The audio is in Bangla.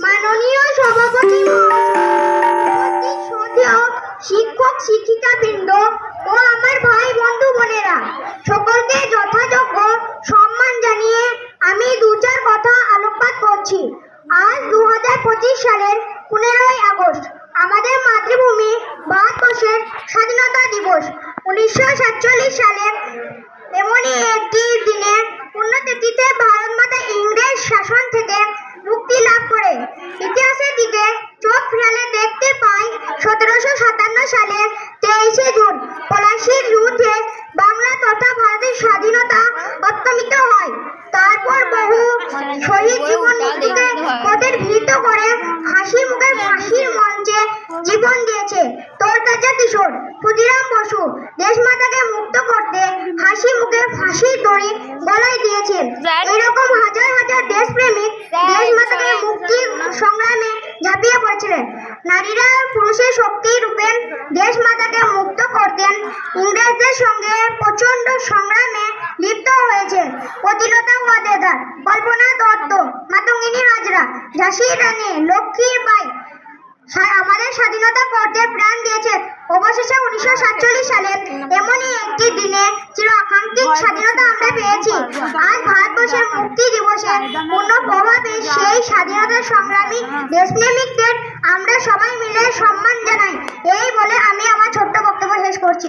মাননীয় সভাপতি, শিক্ষক শিক্ষিকাবৃন্দ ও আমার ভাই বন্ধু বোনেরা, সকলকে যথাযোগ্য সম্মান জানিয়ে আমি 2-4 কথা আলোকপাত করছি। আজ 2025 সালের 15ই আগস্ট আমাদের মাতৃভূমি ভারতবর্ষের স্বাধীনতা দিবস। 1947 সালের এমনই একটি দিনে পুণ্যতিথিতে ভারত মাতা ইংরেজ শাসন থেকে মুক্তি লাভ করে। ইতিহাসের দিকে চোখ ফেরালে দেখতে পাই 1757 সালের 23শে জুন পলাশীর যুদ্ধে বাংলা তথা ভারতের স্বাধীনতা অর্পিত হয়। তারপর বহু শহীদ জীবন মৃত্যুকে পথের ভিত করে হাসি মুখে ফাঁসির মঞ্চে জীবন দিয়েছে তরতাজা কিশোর ক্ষুদিরাম বসু। দেশমাতাকে মুক্ত করতে হাসি মুখে ফাঁসির দড়ি গলায় দিয়েছেন। এরকম হাজার হাজার দেশপ্রেমিক দেশমাতাকে মুক্তির সংগ্রামে ঝাঁপিয়ে পড়েছিলেন। নারীরা পুরুষের শক্তি রূপে দেশমাতাকে মুক্ত করতেন। ইংরেজদের সঙ্গে প্রচন্ড সংগ্রামে লিপ্ত হয়েছে প্রতিলতা ওয়াদ্দেদার, কল্পনা দত্ত, মাতঙ্গিনী হাজরা, ঝাঁসির রানী লক্ষ্মীবাঈ আমাদের স্বাধীনতা করতে প্রাণ দিয়েছে। অবশেষে 1947 সালে এমনই একটি দিনে চির আকাঙ্ক্ষিত স্বাধীনতা আমরা পেয়েছি। আজ ভারতবর্ষের মুক্তি দিবসে পূর্ণ প্রভাবে সেই স্বাধীনতা সংগ্রামী দেশপ্রেমিকদের আমরা সবাই মিলে সম্মান জানাই। এই বলে আমি আমার ছোট্ট বক্তব্য শেষ করছি।